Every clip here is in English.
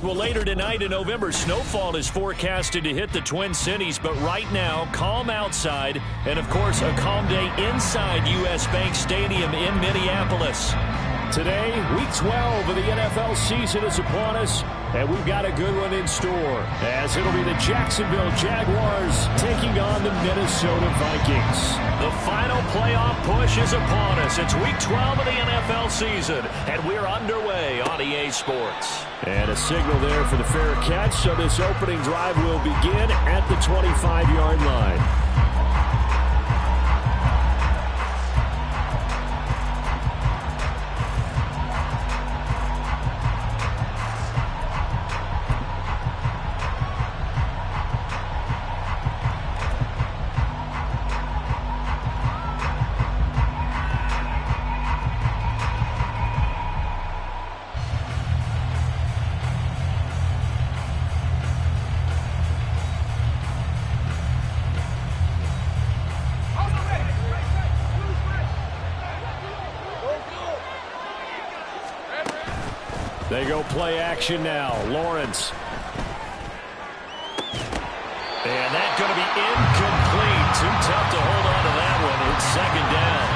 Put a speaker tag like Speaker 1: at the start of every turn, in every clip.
Speaker 1: Well, later tonight in November, snowfall is forecasted to hit the Twin Cities, but right now, calm outside, and of course, a calm day inside U.S. Bank Stadium in Minneapolis. Today, Week 12 of the NFL season is upon us, and we've got a good one in store, as it'll be the Jacksonville Jaguars taking on the Minnesota Vikings. The final playoff push is upon us. It's Week 12 of the NFL season, and we're underway on EA Sports. And a signal there for the fair catch, so this opening drive will begin at the 25-yard line. They go play action now. Lawrence. And that's going to be incomplete. Too tough to hold on to that one. It's second down.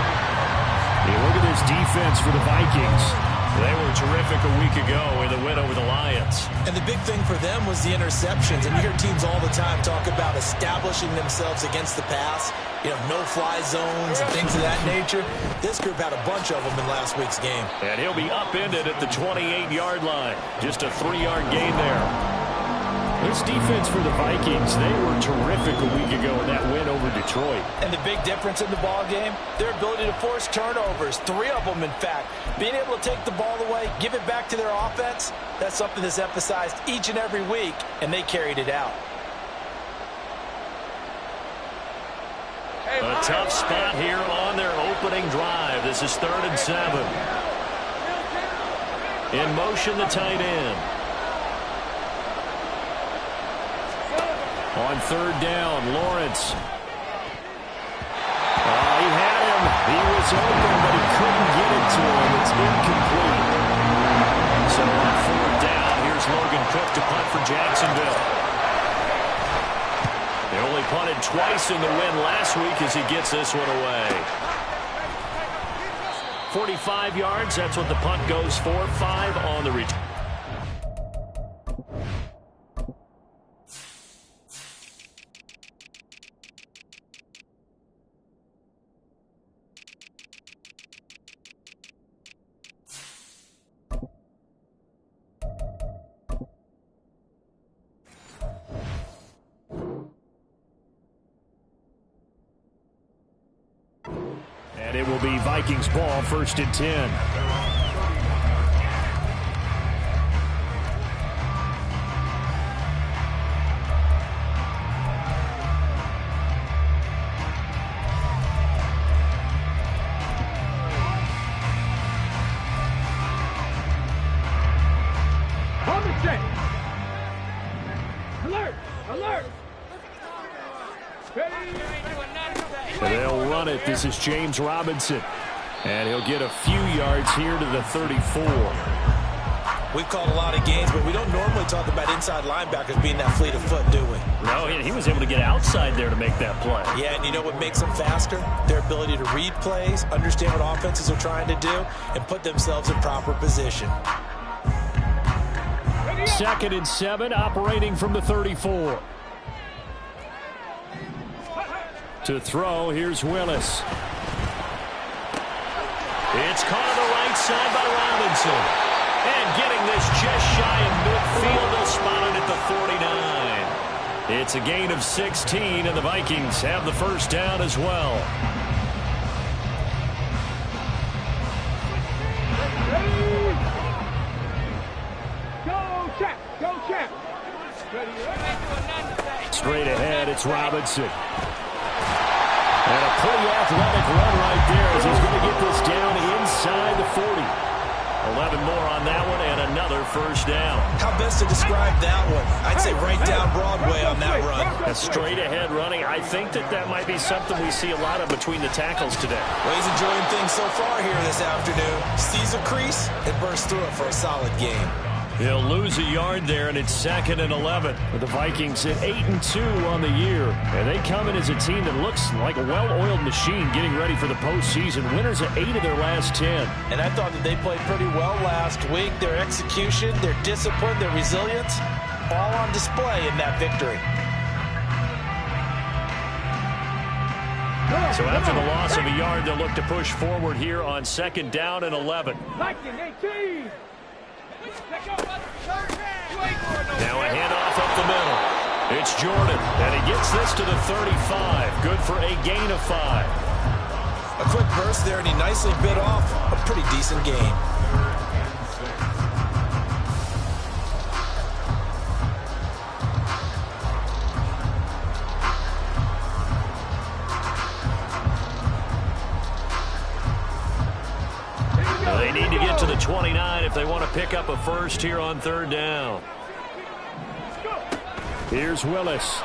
Speaker 1: Yeah, look at this defense for the Vikings. They were terrific a week ago in the win over the Lions.
Speaker 2: And the big thing for them was the interceptions. And you hear teams all the time talk about establishing themselves against the pass. You know, no-fly zones and things of that nature. This group had a bunch of them in last week's game.
Speaker 1: And he'll be upended at the 28-yard line. Just a 3-yard gain there. This defense for the Vikings, they were terrific a week ago in that win over Detroit.
Speaker 2: And the big difference in the ball game, their ability to force turnovers, 3 of them, in fact. Being able to take the ball away, give it back to their offense, that's something that's emphasized each and every week, and they carried it out.
Speaker 1: A tough spot here on their opening drive. This is 3rd and 7. In motion, the tight end. On 3rd down, Lawrence. He had him. He was open, but he couldn't get it to him. It's incomplete. So on 4th down, here's Logan Cook to punt for Jacksonville. They only punted twice in the win last week as he gets this one away. 45 yards, that's what the punt goes for. 5 on the return. And it will be Vikings ball, 1st and 10.
Speaker 3: Alert! Alert!
Speaker 1: They'll run it. This is James Robinson. And he'll get a few yards here to the 34.
Speaker 2: We've called a lot of games, but we don't normally talk about inside linebackers being that fleet of foot, do we?
Speaker 1: No, he was able to get outside there to make that play.
Speaker 2: Yeah, and you know what makes them faster? Their ability to read plays, understand what offenses are trying to do, and put themselves in proper position.
Speaker 1: 2nd and 7, operating from the 34. To throw, here's Willis. It's caught on the right side by Robinson. And getting this just shy of midfield, they'll spot it at the 49. It's a gain of 16, and the Vikings have the 1st down as well.
Speaker 3: Go, check! Go, check!
Speaker 1: Straight ahead, it's Robinson. And a pretty athletic run right there as he's going to get this down inside the 40. 11 more on that one and another 1st down.
Speaker 2: How best to describe that one? I'd say right down Broadway on that run.
Speaker 1: A straight ahead running. I think that might be something we see a lot of between the tackles today.
Speaker 2: Well, he's enjoying things so far here this afternoon. Sees a crease and bursts through it for a solid game.
Speaker 1: He'll lose a yard there, and it's 2nd and 11.
Speaker 4: The Vikings at 8-2 on the year, and they come in as a team that looks like a well-oiled machine getting ready for the postseason. Winners of 8 of their last 10.
Speaker 2: And I thought that they played pretty well last week. Their execution, their discipline, their resilience, all on display in that victory.
Speaker 1: So after the loss of a yard, they'll look to push forward here on 2nd down and 11.
Speaker 3: Viking 18.
Speaker 1: Now a handoff up the middle. It's Jordan, and he gets this to the 35. Good for a gain of 5.
Speaker 2: A quick burst there, and he nicely bit off a pretty decent gain.
Speaker 1: They need to get to the 29 if they want to pick up a first here on 3rd down.
Speaker 4: Here's Willis.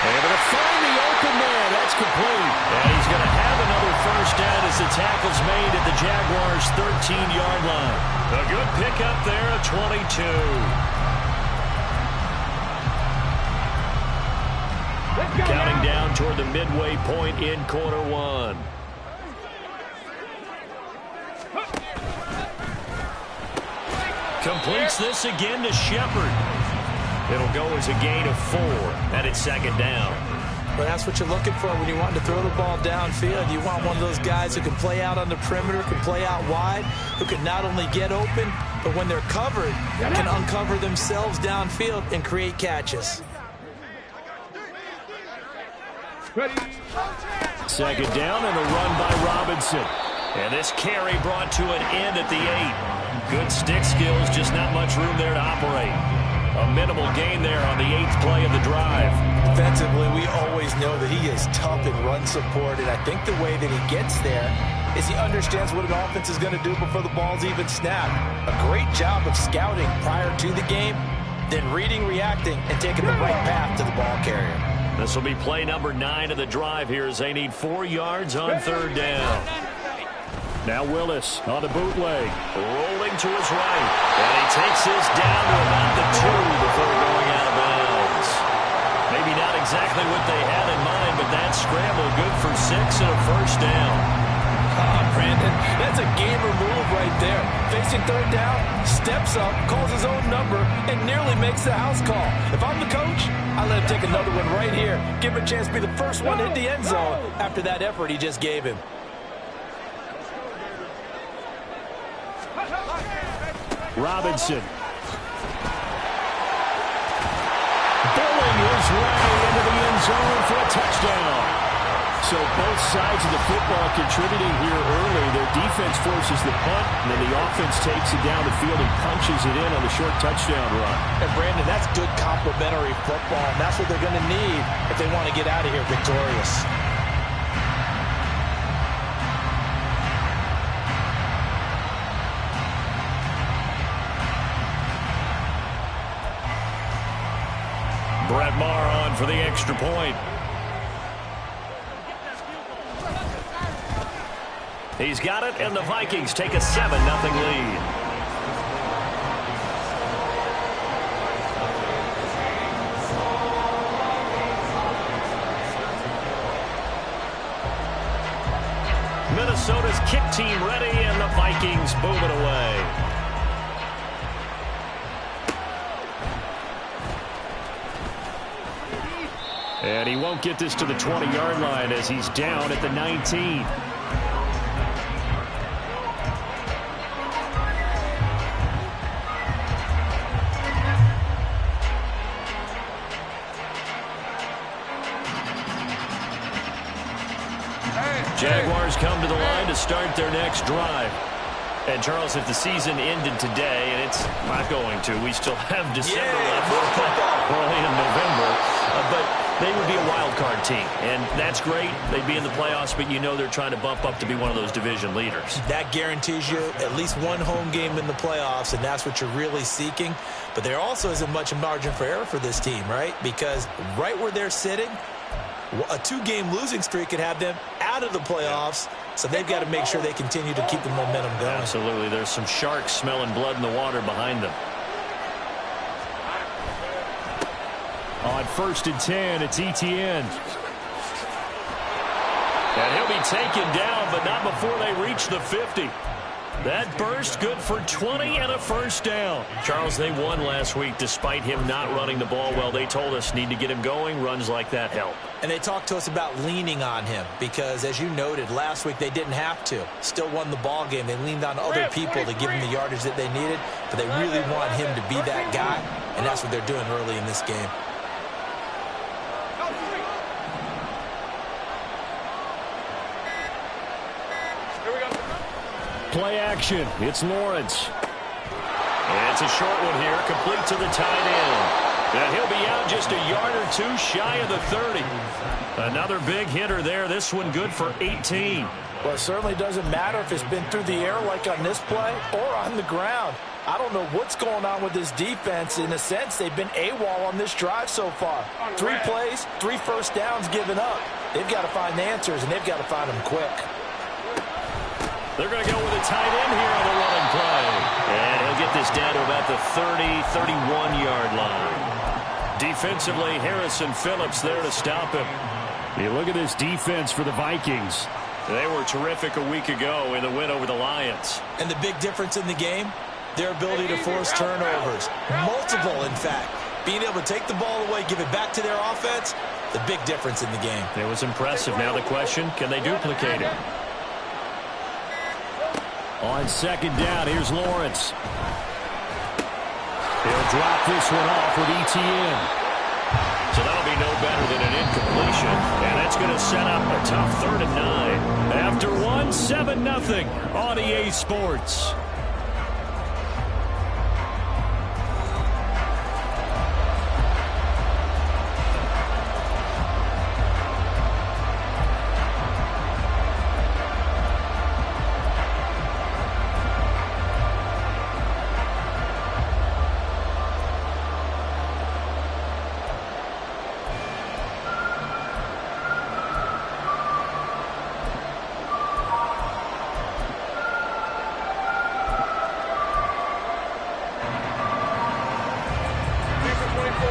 Speaker 1: Able to find the open man. That's complete. And he's going to have another first down as the tackle's made at the Jaguars' 13-yard line. A good pickup there at 22. Counting down toward the midway point in quarter 1. Completes this again to Shepard. It'll go as a gain of 4, and it's 2nd down.
Speaker 2: Well, that's what you're looking for when you want to throw the ball downfield. You want one of those guys who can play out on the perimeter, can play out wide, who can not only get open, but when they're covered, can uncover themselves downfield and create catches.
Speaker 4: 2nd down and a run by Robinson.
Speaker 1: And this carry brought to an end at the 8. Good stick skills, just not much room there to operate. A minimal gain there on the 8th play of the drive.
Speaker 2: Defensively, we always know that he is tough in run support, and I think the way that he gets there is he understands what an offense is going to do before the ball's even snapped. A great job of scouting prior to the game, then reading, reacting, and taking the right path to the ball carrier.
Speaker 1: This will be play number 9 of the drive here as they need 4 yards on 3rd down.
Speaker 4: Now Willis on the bootleg.
Speaker 1: Rolling to his right. And he takes this down to about the 2 before going out of bounds. Maybe not exactly what they had in mind, but that scramble good for 6 and a first down.
Speaker 2: Brandon, that's a gamer move right there. Facing 3rd down, steps up, calls his own number, and nearly makes the house call. If I'm the coach, I let him take another one right here. Give him a chance to be the first one to hit the end zone after that effort he just gave him.
Speaker 4: Robinson. Bowling his way into the end zone for a touchdown. So both sides of the football contributing here early. Their defense forces the punt, and then the offense takes it down the field and punches it in on the short touchdown run.
Speaker 2: And Brandon, that's good complementary football, and that's what they're going to need if they want to get out of here victorious.
Speaker 1: Brett Maher on for the extra point. He's got it, and the Vikings take a 7-0 lead. Minnesota's kick team ready, and the Vikings move it away.
Speaker 4: And he won't get this to the 20-yard line as he's down at the 19.
Speaker 1: Jaguars come to the line to start their next drive. And, Charles, if the season ended today, and it's not going to, we still have December left, early in November, but they would be a wild card team, and that's great. They'd be in the playoffs, but you know they're trying to bump up to be one of those division leaders.
Speaker 2: That guarantees you at least one home game in the playoffs, and that's what you're really seeking. But there also isn't much margin for error for this team, right? Because right where they're sitting, a 2-game losing streak could have them out out of the playoffs, so they've got to make sure they continue to keep the momentum going.
Speaker 1: Absolutely. There's some sharks smelling blood in the water behind them. On 1st and 10, it's Etienne. And he'll be taken down, but not before they reach the 50. That burst good for 20 and a first down. Charles, they won last week despite him not running the ball well. They told us need to get him going. Runs like that help.
Speaker 2: And they talked to us about leaning on him because, as you noted, last week they didn't have to. Still won the ball game. They leaned on other people to give him the yardage that they needed, but they really want him to be that guy, and that's what they're doing early in this game.
Speaker 4: Play action. It's Lawrence.
Speaker 1: It's a short one here, complete to the tight end. And he'll be out just a yard or two shy of the 30. Another big hitter there. This one good for 18.
Speaker 2: Well, it certainly doesn't matter if it's been through the air like on this play or on the ground. I don't know what's going on with this defense. In a sense, they've been AWOL on this drive so far. 3 plays, 3 first downs given up. They've got to find the answers, and they've got to find them quick.
Speaker 1: They're going to go with a tight end here on the running play. And he'll get this down to about the 30, 31-yard line. Defensively, Harrison Phillips there to stop him.
Speaker 4: You look at this defense for the Vikings.
Speaker 1: They were terrific a week ago in the win over the Lions.
Speaker 2: And the big difference in the game, their ability to force turnovers. Multiple, in fact. Being able to take the ball away, give it back to their offense, the big difference in the game.
Speaker 1: It was impressive. Now the question, can they duplicate it?
Speaker 4: On 2nd down, here's Lawrence. He'll drop this one off with Etienne.
Speaker 1: So that'll be no better than an incompletion. And that's going to set up a tough 3rd and 9. After 1, 7-0 on EA Sports.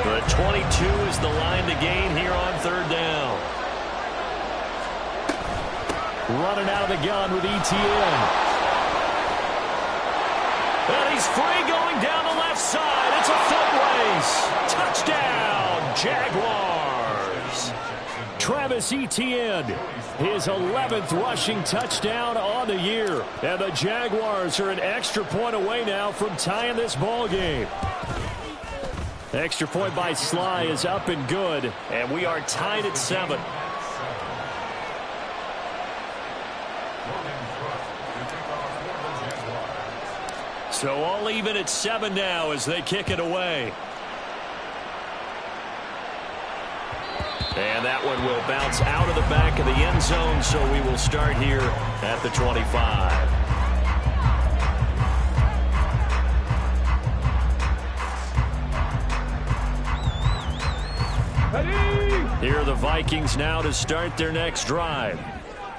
Speaker 1: The 22 is the line to gain here on 3rd down.
Speaker 4: Running out of the gun with Etienne.
Speaker 1: And he's free going down the left side. It's a foot race. Touchdown, Jaguars.
Speaker 4: Travis Etienne, his 11th rushing touchdown on the year. And the Jaguars are an extra point away now from tying this ball game. Extra point by Sly is up and good.
Speaker 1: And we are tied at 7. So all even at 7 now as they kick it away. And that one will bounce out of the back of the end zone, so we will start here at the 25. Here are the Vikings now to start their next drive.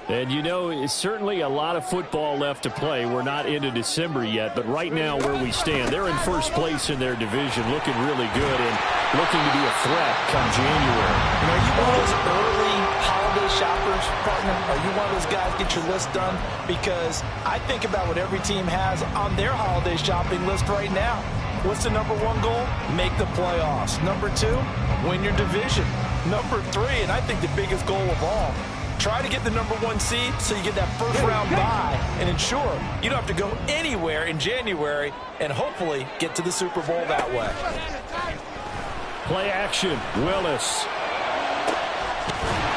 Speaker 4: And you know, it's certainly a lot of football left to play. We're not into December yet, but right now where we stand, they're in first place in their division, looking really good and looking to be a threat come January.
Speaker 2: And are you one of those early holiday shoppers, partner? Are you one of those guys get your list done? Because I think about what every team has on their holiday shopping list right now. What's the number 1 goal? Make the playoffs. Number 2, win your division. Number 3, and I think the biggest goal of all, try to get the number 1 seed so you get that first round bye and ensure you don't have to go anywhere in January and hopefully get to the Super Bowl that way.
Speaker 4: Play action, Willis.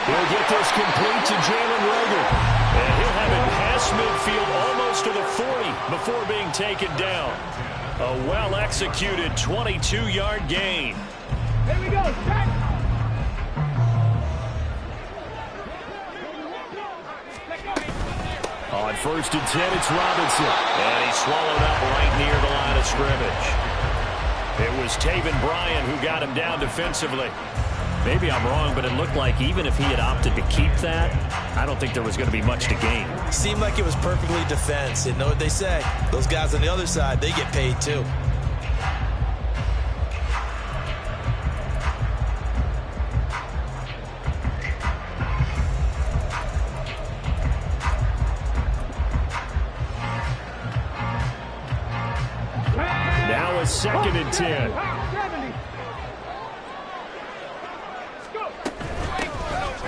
Speaker 4: He'll get this complete to Jalen Reagor.
Speaker 1: And he'll have it past midfield almost to the 40 before being taken down. A well-executed 22-yard gain.
Speaker 3: Here we go. Check.
Speaker 4: On 1st and 10, it's Robinson.
Speaker 1: And he's swallowed up right near the line of scrimmage. It was Taven Bryan who got him down defensively. Maybe I'm wrong, but it looked like even if he had opted to keep that, I don't think there was going to be much to gain.
Speaker 2: Seemed like it was perfectly defense. You know what they say? Those guys on the other side, they get paid too.
Speaker 4: Now a 2nd and 10.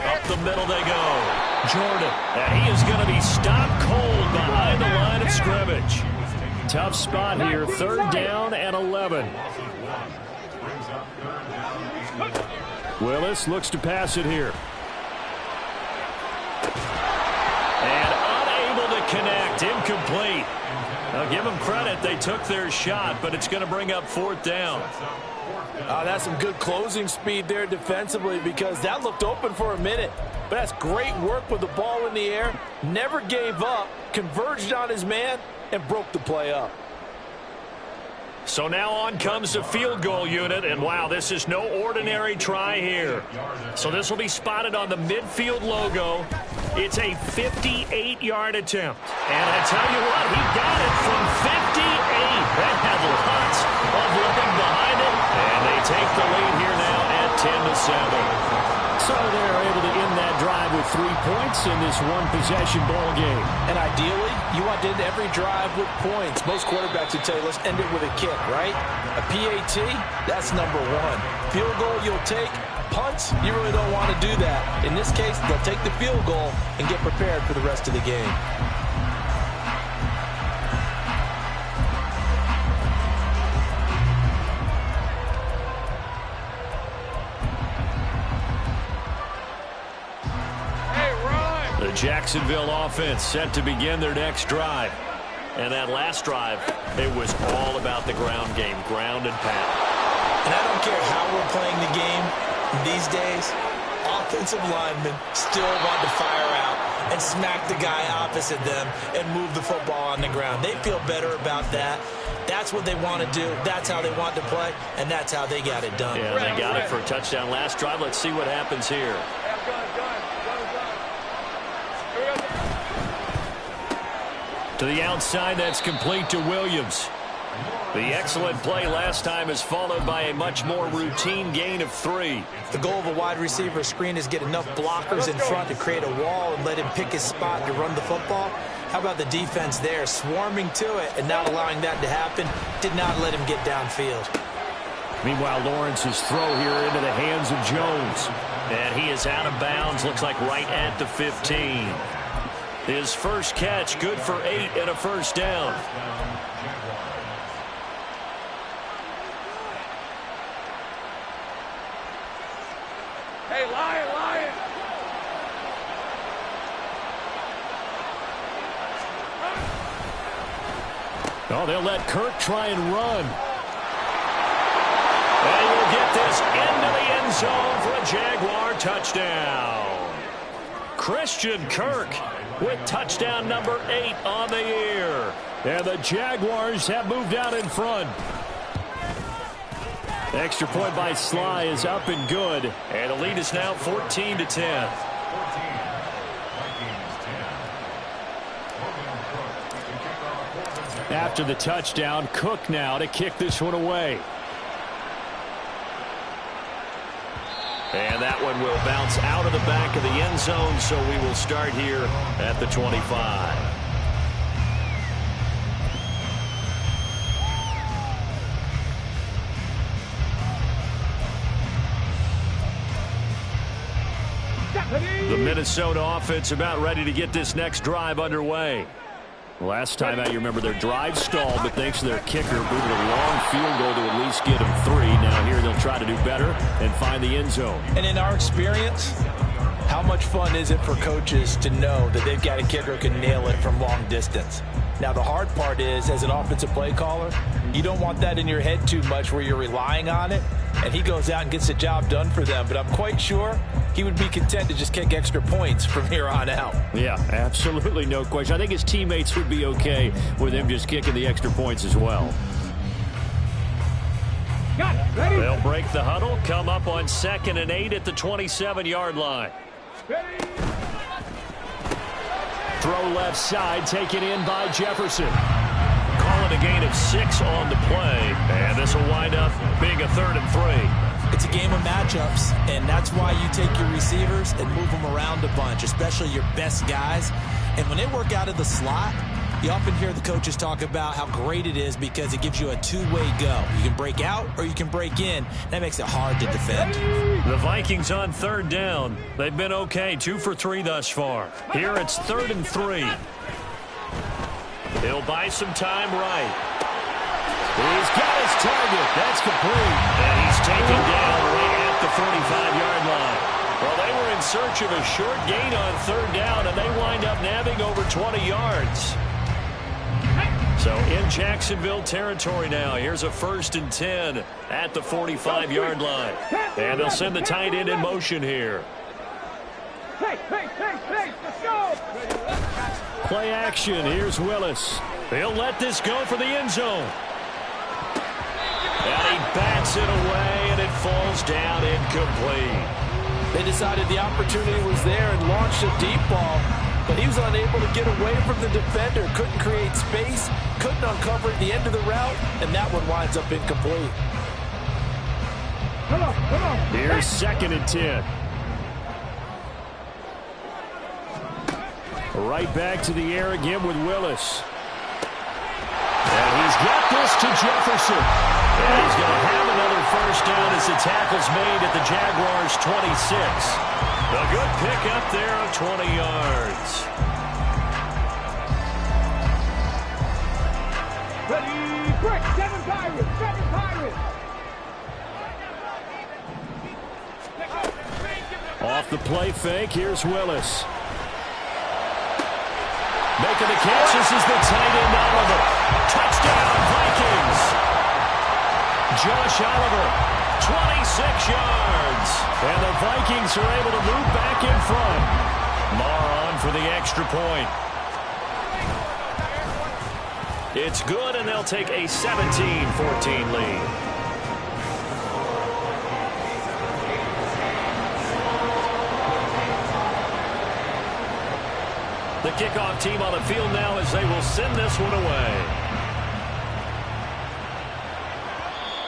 Speaker 1: Up the middle they go. Jordan, and he is going to be stopped cold behind the line of scrimmage.
Speaker 4: Tough spot here, 3rd down and 11. Willis looks to pass it here.
Speaker 1: And unable to connect, incomplete. Now give them credit, they took their shot, but it's going to bring up 4th down.
Speaker 2: That's some good closing speed there defensively, because that looked open for a minute. But that's great work with the ball in the air. Never gave up, converged on his man, and broke the play up.
Speaker 1: So now on comes the field goal unit, and wow, this is no ordinary try here. So this will be spotted on the midfield logo. It's a 58-yard attempt. And I tell you what, he got it from 58. That had lots of running behind it, and they take the lead here now at 10-7.
Speaker 4: So they're able to end that drive with 3 points in this one-possession ball game.
Speaker 2: And ideally, you want to end every drive with points. Most quarterbacks would tell you, let's end it with a kick, right? A PAT, that's number 1. Field goal you'll take. Punts, you really don't want to do that. In this case, they'll take the field goal and get prepared for the rest of the game.
Speaker 1: The Jacksonville offense set to begin their next drive. And that last drive, it was all about the ground game, ground and pound.
Speaker 2: And I don't care how we're playing the game these days, offensive linemen still want to fire out and smack the guy opposite them and move the football on the ground. They feel better about that. That's what they want to do. That's how they want to play, and that's how they got it done.
Speaker 1: Yeah, they got it for a touchdown last drive. Let's see what happens here. To the outside, that's complete to Williams. The excellent play last time is followed by a much more routine gain of 3.
Speaker 2: The goal of a wide receiver screen is get enough blockers in front to create a wall and let him pick his spot to run the football. How about the defense there, swarming to it and not allowing that to happen? Did not let him get downfield.
Speaker 4: Meanwhile, Lawrence's throw here into the hands of Jones.
Speaker 1: And he is out of bounds, looks like right at the 15. His first catch, good for 8 and a first down.
Speaker 3: Hey, Lion!
Speaker 4: Oh, they'll let Kirk try and run.
Speaker 1: And we'll get this into the end zone for a Jaguar touchdown. Christian Kirk with touchdown number 8 on the year.
Speaker 4: And the Jaguars have moved out in front. The extra point by Sly is up and good.
Speaker 1: And the lead is now 14-10.
Speaker 4: After the touchdown, Cook now to kick this one away.
Speaker 1: And that one will bounce out of the back of the end zone, so we will start here at the 25. The Minnesota offense about ready to get this next drive underway.
Speaker 4: Last time out, you remember their drive stalled, but thanks to their kicker, booted a long field goal to at least get them 3. Now here they'll try to do better and find the end zone.
Speaker 2: And in our experience, how much fun is it for coaches to know that they've got a kicker who can nail it from long distance? Now, the hard part is, as an offensive play caller, you don't want that in your head too much where you're relying on it, and he goes out and gets the job done for them. But I'm quite sure he would be content to just kick extra points from here on out.
Speaker 4: Yeah, absolutely no question. I think his teammates would be okay with him just kicking the extra points as well.
Speaker 1: They'll break the huddle, come up on 2nd and 8 at the 27-yard line. Throw left side, taken in by Jefferson. Call it a gain of 6 on the play, and this will wind up being a 3rd and 3.
Speaker 2: It's a game of matchups, and that's why you take your receivers and move them around a bunch, especially your best guys. And when they work out of the slot, you often hear the coaches talk about how great it is because it gives you a two-way go. You can break out or you can break in. That makes it hard to defend.
Speaker 1: The Vikings on 3rd down. They've been okay, 2 for 3 thus far. Here it's 3rd and 3. He'll buy some time right. He's got his target. That's complete. And he's taken down right at the 45-yard line. Well, they were in search of a short gain on 3rd down, and they wind up nabbing over 20 yards. So in Jacksonville territory now. Here's a 1st and 10 at the 45-yard line. And they'll send the tight end in motion here.
Speaker 3: Let's go!
Speaker 4: Play action. Here's Willis.
Speaker 1: He'll let this go for the end zone. And he bats it away, and it falls down incomplete.
Speaker 2: They decided the opportunity was there and launched a deep ball, but he was unable to get away from the defender, couldn't create space, couldn't uncover the end of the route, and that one winds up incomplete.
Speaker 3: Come on.
Speaker 4: Here's 2nd and 10. Right back to the air again with Willis.
Speaker 1: And he's got this to Jefferson. And he's going to have another 1st down as the tackle's made at the Jaguars' 26. A good pickup there of 20 yards.
Speaker 3: Ready, break. 7 Pirates.
Speaker 4: Off the play fake, here's Willis.
Speaker 1: Making the catch, this is the tight end Oliver. Touchdown, Vikings. Josh Oliver, 26 yards. And the Vikings are able to move back in front. Marr on for the extra point. It's good, and they'll take a 17-14 lead. The kickoff team on the field now as they will send this one away.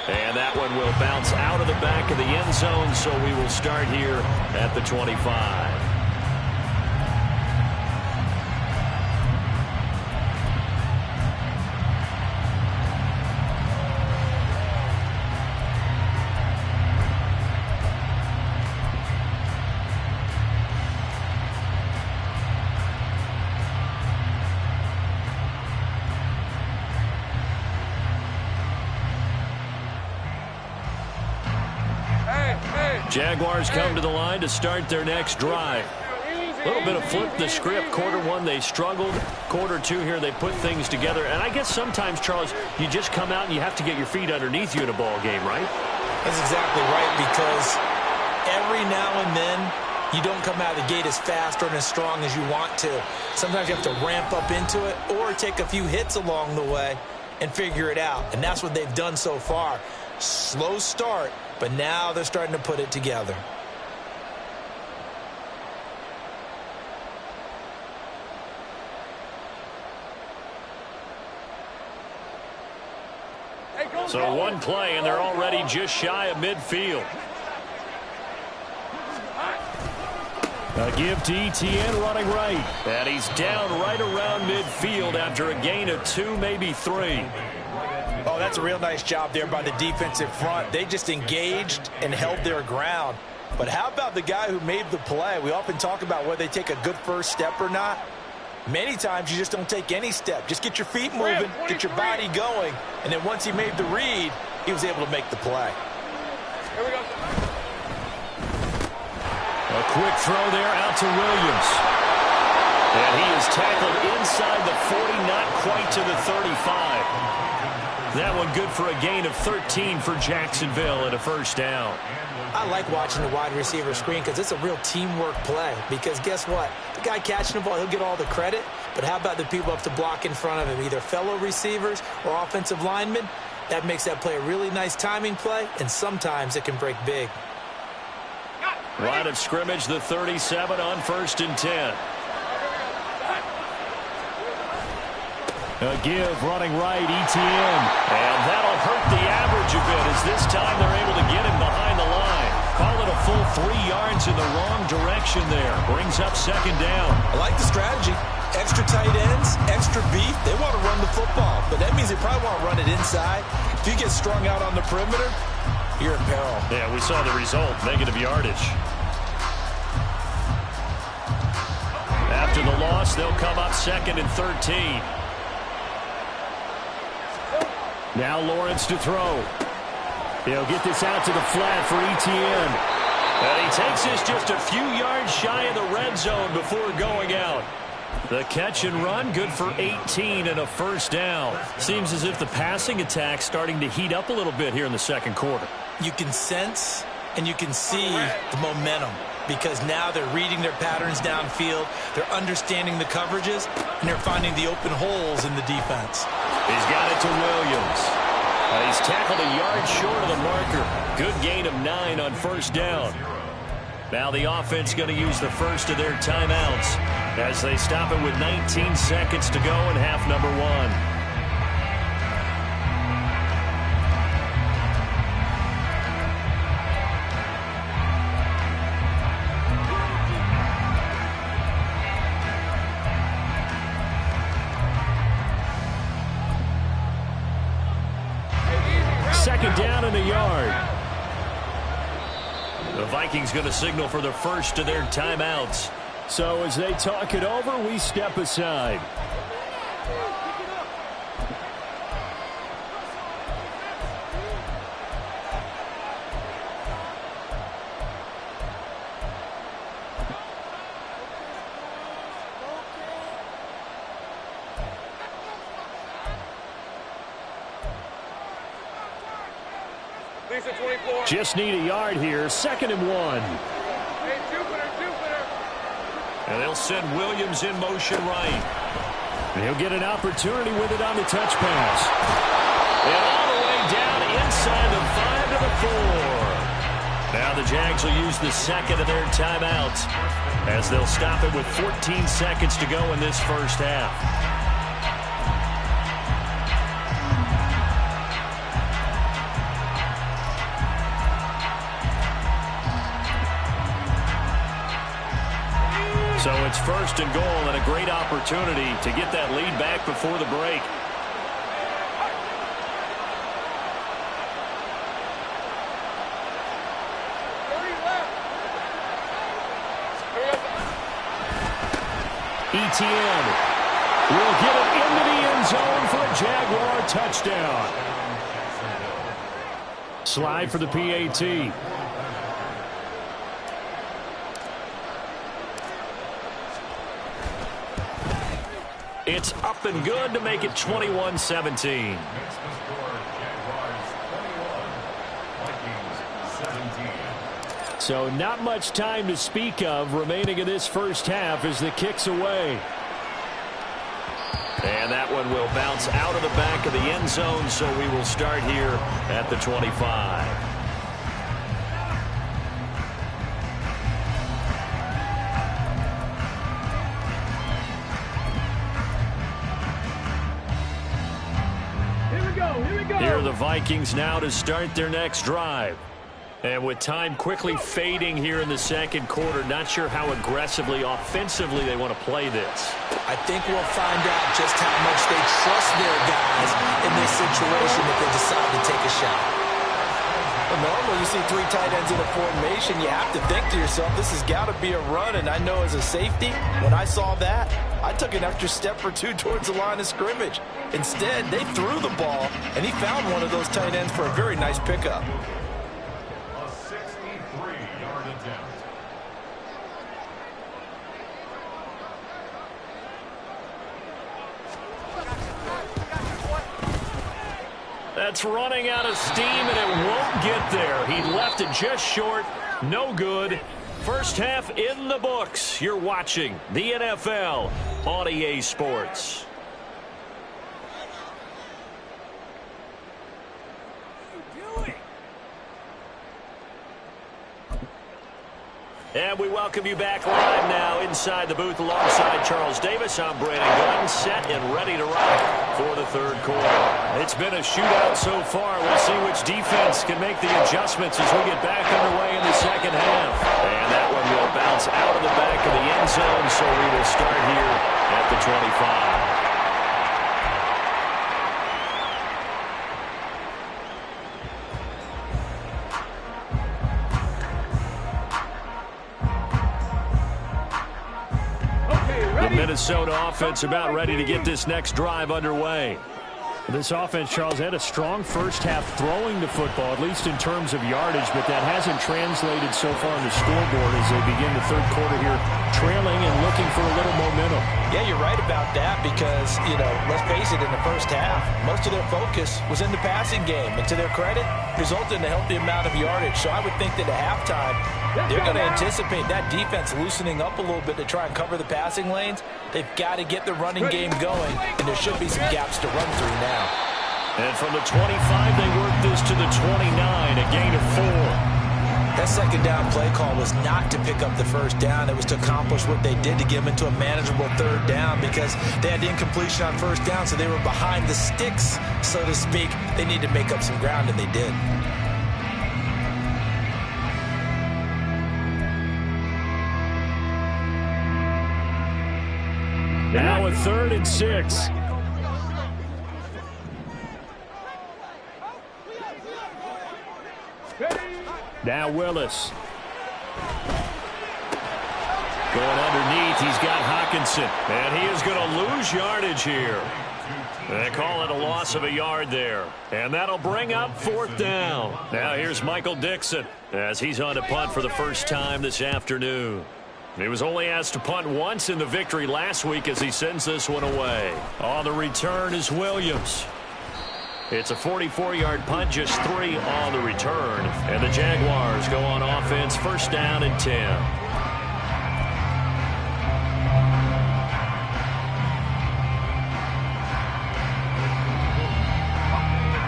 Speaker 1: And that one will bounce out of the back of the end zone, so we will start here at the 25. Jaguars come to the line to start their next drive. A little bit of flip the script. Quarter 1, they struggled. Quarter 2 here, they put things together. And I guess sometimes, Charles, you just come out and you have to get your feet underneath you in a ball game, right?
Speaker 2: That's exactly right, because every now and then you don't come out of the gate as fast or as strong as you want to. Sometimes you have to ramp up into it or take a few hits along the way and figure it out. And that's what they've done so far. Slow start, but now they're starting to put it together.
Speaker 1: So one play, and they're already just shy of midfield.
Speaker 4: A give to ETN running right.
Speaker 1: And he's down right around midfield after a gain of 2, maybe 3.
Speaker 2: Oh, that's a real nice job there by the defensive front. They just engaged and held their ground. But how about the guy who made the play? We often talk about whether they take a good first step or not. Many times you just don't take any step. Just get your feet moving, get your body going, and then once he made the read, he was able to make the play.
Speaker 3: Here we go.
Speaker 1: A quick throw there out to Williams. And he is tackled inside the 40, not quite to the 35. That one good for a gain of 13 for Jacksonville and a 1st down.
Speaker 2: I like watching the wide receiver screen because it's a real teamwork play. Because guess what? The guy catching the ball, he'll get all the credit. But how about the people up to block in front of him, either fellow receivers or offensive linemen? That makes that play a really nice timing play, and sometimes it can break big.
Speaker 1: Line of scrimmage, the 37 on 1st and 10.
Speaker 4: A give, running right, ETN.
Speaker 1: And that'll hurt the average a bit as this time they're able to get him behind the line. Call it a full 3 yards in the wrong direction there. Brings up 2nd down.
Speaker 2: I like the strategy. Extra tight ends, extra beef. They want to run the football, but that means they probably want to run it inside. If you get strung out on the perimeter, you're in peril.
Speaker 1: Yeah, we saw the result, negative yardage. After the loss, they'll come up 2nd and 13.
Speaker 4: Now Lawrence to throw. He'll get this out to the flat for ETN.
Speaker 1: And he takes this just a few yards shy of the red zone before going out. The catch and run, good for 18 and a 1st down. Seems as if the passing attack's starting to heat up a little bit here in the 2nd quarter.
Speaker 2: You can sense and you can see the momentum because now they're reading their patterns downfield, they're understanding the coverages, and they're finding the open holes in the defense.
Speaker 1: He's got it to Williams. He's tackled a yard short of the marker. Good gain of 9 on 1st down. Now the offense going to use the first of their timeouts as they stop it with 19 seconds to go in half number 1.
Speaker 4: Second down and a yard.
Speaker 1: The Vikings going to signal for the first of their timeouts.
Speaker 4: So as they talk it over, we step aside. Just need a yard here. 2nd and 1.
Speaker 3: Hey, Jupiter.
Speaker 1: And they'll send Williams in motion right.
Speaker 4: And he'll get an opportunity with it on the touch pass.
Speaker 1: And all the way down inside the 5 to the 4. Now the Jags will use the second of their timeouts as they'll stop it with 14 seconds to go in this first half. So it's 1st and goal and a great opportunity to get that lead back before the break.
Speaker 4: ETN will get it into the end zone for a Jaguar touchdown. Slide for the PAT.
Speaker 1: It's up and good to make it 21-17.
Speaker 4: So not much time to speak of remaining in this first half as the kick's away.
Speaker 1: And that one will bounce out of the back of the end zone, so we will start here at the 25. Here are the Vikings now to start their next drive. And with time quickly fading here in the 2nd quarter, not sure how aggressively, offensively they want to play this.
Speaker 2: I think we'll find out just how much they trust their guys in this situation if they decide to take a shot. Well, normally you see 3 tight ends in a formation, you have to think to yourself, this has got to be a run, and I know as a safety, when I saw that, I took an extra step or 2 towards the line of scrimmage. Instead, they threw the ball, and he found one of those tight ends for a very nice pickup.
Speaker 5: A 63-yard attempt.
Speaker 1: That's running out of steam, and it won't get there. He left it just short. No good. First half in the books. You're watching the NFL on EA Sports. And we welcome you back live now inside the booth alongside Charles Davis. I'm Brandon Glenn, set and ready to rock for the third quarter. It's been a shootout so far. We'll see which defense can make the adjustments as we get back underway in the second half. And that one will bounce out of the back of the end zone, so we will start here at the 25. Minnesota offense about ready to get this next drive underway.
Speaker 4: This offense, Charles, had a strong first half throwing the football, at least in terms of yardage, but that hasn't translated so far on the scoreboard as they begin the third quarter here, trailing and looking for a little momentum.
Speaker 2: Yeah, you're right about that because, let's face it, in the first half, most of their focus was in the passing game. And to their credit, resulted in a healthy amount of yardage. So I would think that at halftime, they're going to anticipate that defense loosening up a little bit to try and cover the passing lanes. They've got to get the running game going, and there should be some gaps to run through now.
Speaker 1: And from the 25, they work this to the 29, a gain of 4.
Speaker 2: That second down play call was not to pick up the first down. It was to accomplish what they did to get them into a manageable third down because they had incompletion on first down, so they were behind the sticks, so to speak. They need to make up some ground, and they did.
Speaker 4: Now a 3rd and 6. Now Willis.
Speaker 1: Going underneath, he's got Hockenson. And he is going to lose yardage here. They call it a loss of a yard there. And that'll bring up 4th down. Now here's Michael Dixon as he's on to punt for the first time this afternoon. He was only asked to punt once in the victory last week as he sends this one away. On the return is Williams. It's a 44-yard punt, just 3 on the return. And the Jaguars go on offense, 1st down and 10.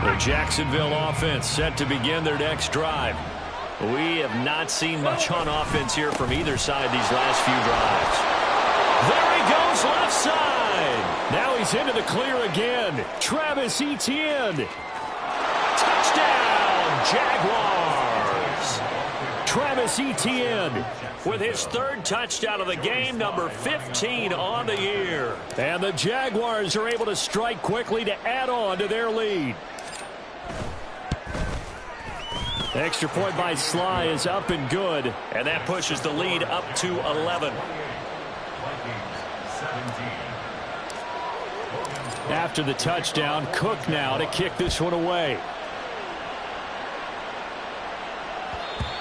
Speaker 1: The Jacksonville offense set to begin their next drive. We have not seen much on offense here from either side these last few drives.
Speaker 4: There he goes, left side. Now he's into the clear again. Travis Etienne.
Speaker 1: Touchdown, Jaguars.
Speaker 4: Travis Etienne
Speaker 1: with his 3rd touchdown of the game, number 15 on the year.
Speaker 4: And the Jaguars are able to strike quickly to add on to their lead. Extra point by Sly is up and good.
Speaker 1: And that pushes the lead up to 11.
Speaker 4: After the touchdown, Cook now to kick this one away.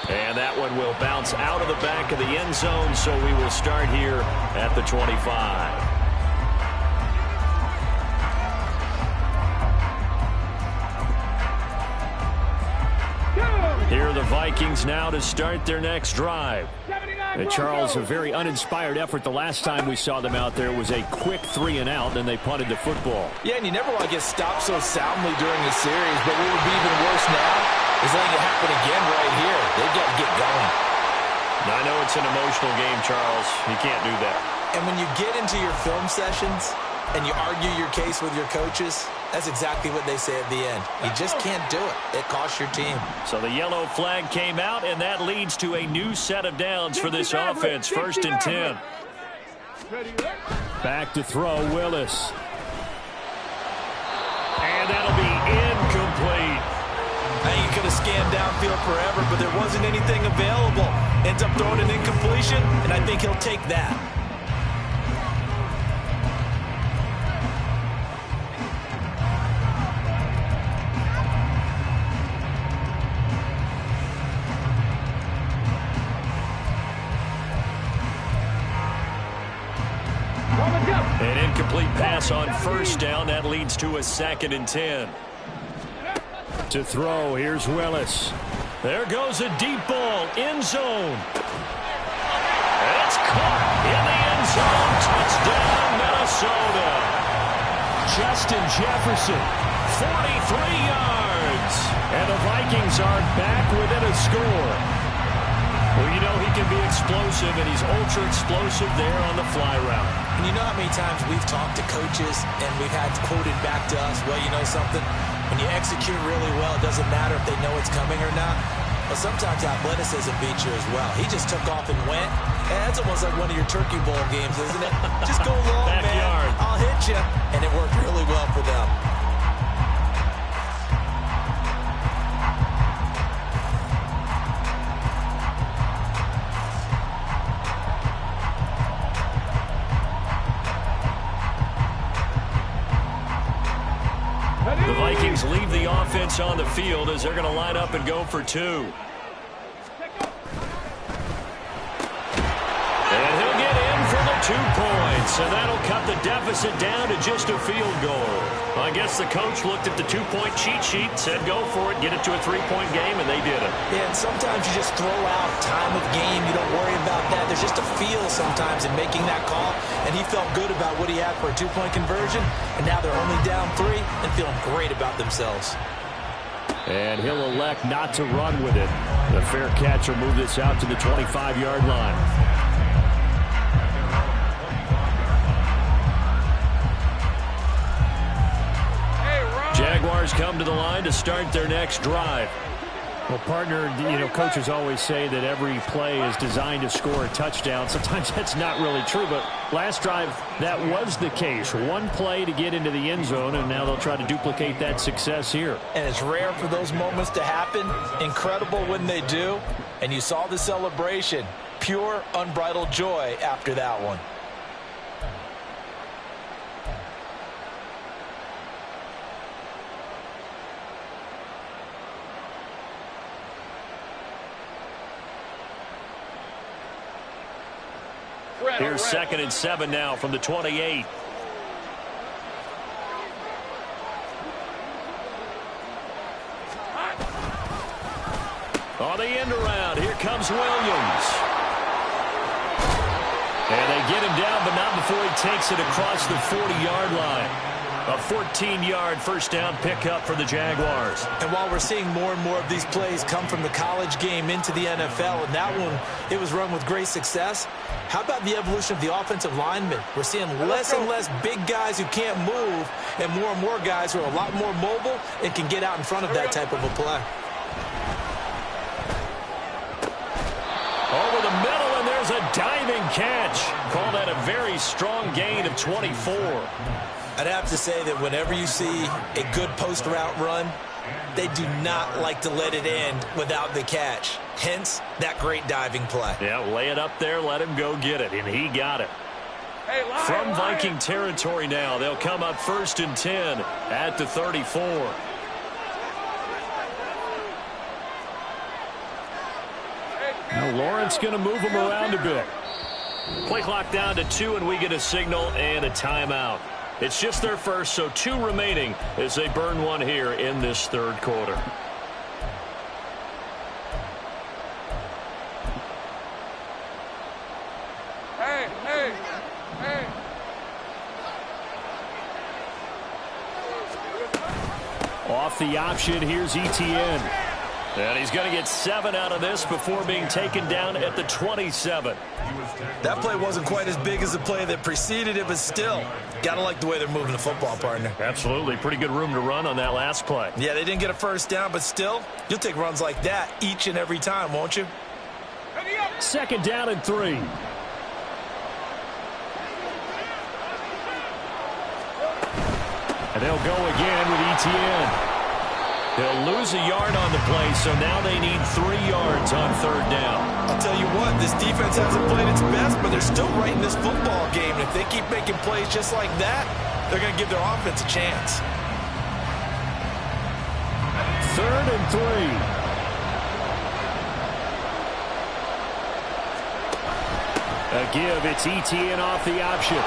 Speaker 1: And that one will bounce out of the back of the end zone, so we will start here at the 25. Here are the Vikings now to start their next drive.
Speaker 4: Charles, a very uninspired effort the last time we saw them out there was a quick 3 and out, and they punted the football.
Speaker 2: Yeah, and you never want to get stopped so soundly during the series, but what would be even worse now is letting it happen again right here. They've got to get going.
Speaker 1: I know it's an emotional game, Charles. You can't do that.
Speaker 2: And when you get into your film sessions and you argue your case with your coaches, that's exactly what they say at the end. You just can't do it. It costs your team.
Speaker 1: So the yellow flag came out, and that leads to a new set of downs for this offense. 1st and 10.
Speaker 4: Back to throw, Willis.
Speaker 1: And that'll be incomplete.
Speaker 2: I think he could have scanned downfield forever, but there wasn't anything available. Ends up throwing an incompletion, and I think he'll take that.
Speaker 1: An incomplete pass on 1st down. That leads to a 2nd and 10.
Speaker 4: To throw, here's Willis.
Speaker 1: There goes a deep ball, end zone. It's caught in the end zone. Touchdown, Minnesota.
Speaker 4: Justin Jefferson,
Speaker 1: 43 yards.
Speaker 4: And the Vikings are back within a score.
Speaker 1: Well, you know he can be explosive, and he's ultra explosive there on the fly route.
Speaker 2: And you know how many times we've talked to coaches and we've had quoted back to us, well, you know something? When you execute really well, it doesn't matter if they know it's coming or not. But sometimes athleticism beats you as well. He just took off and went. And that's almost like one of your Turkey Bowl games, isn't it? Just go long,
Speaker 1: Backyard.
Speaker 2: man. I'll hit you. And it worked really well for them.
Speaker 1: The Vikings leave the offense on the field as they're going to line up and go for two. And he'll get in for the 2 points, and that'll cut the deficit down to just a field goal. I guess the coach looked at the 2-point cheat sheet, said go for it, get it to a 3-point game, and they did it.
Speaker 2: Yeah, and sometimes you just throw out time of game. You don't worry about that. There's just a feel sometimes in making that call, and he felt good about what he had for a 2-point conversion, and now they're only down 3 and feeling great about themselves.
Speaker 4: And he'll elect not to run with it. The fair catch will move this out to the 25-yard line.
Speaker 1: Jaguars come to the line to start their next drive.
Speaker 4: Well, partner, you know, coaches always say that every play is designed to score a touchdown. Sometimes that's not really true, but last drive, that was the case. One play to get into the end zone, and now they'll try to duplicate that success here.
Speaker 2: And it's rare for those moments to happen. Incredible when they do. And you saw the celebration. Pure, unbridled joy after that one.
Speaker 1: Here's 2nd and 7 now from the 28. On the end around, here comes Williams. And they get him down, but not before he takes it across the 40-yard line. A 14-yard first down pickup for the Jaguars.
Speaker 2: And while we're seeing more and more of these plays come from the college game into the NFL, and that one, it was run with great success, how about the evolution of the offensive linemen? We're seeing less and less big guys who can't move and more guys who are a lot more mobile and can get out in front of that type of a play.
Speaker 1: Over the middle, and there's a diving catch. Call that a very strong gain of 24.
Speaker 2: I'd have to say that whenever you see a good post route run, they do not like to let it end without the catch. Hence, that great diving play.
Speaker 1: Yeah, lay it up there, let him go get it, and he got it. From Viking territory now, they'll come up 1st and 10 at the 34.
Speaker 4: Now Lawrence going to move him around a bit.
Speaker 1: Play clock down to 2, and we get a signal and a timeout. It's just their first, so 2 remaining as they burn one here in this 3rd quarter.
Speaker 3: Hey.
Speaker 4: Off the option, here's Etienne.
Speaker 1: And he's going to get 7 out of this before being taken down at the 27.
Speaker 2: That play wasn't quite as big as the play that preceded it, but still, got to like the way they're moving the football, partner.
Speaker 1: Absolutely. Pretty good room to run on that last play.
Speaker 2: Yeah, they didn't get a first down, but still, you'll take runs like that each and every time, won't you?
Speaker 4: 2nd down and 3. And they'll go again with Etienne.
Speaker 1: They'll lose a yard on the play, so now they need 3 yards on 3rd down.
Speaker 2: I'll tell you what, this defense hasn't played its best, but they're still right in this football game. And if they keep making plays just like that, they're going to give their offense a chance.
Speaker 4: 3rd and 3. A give, it's Etienne off the option.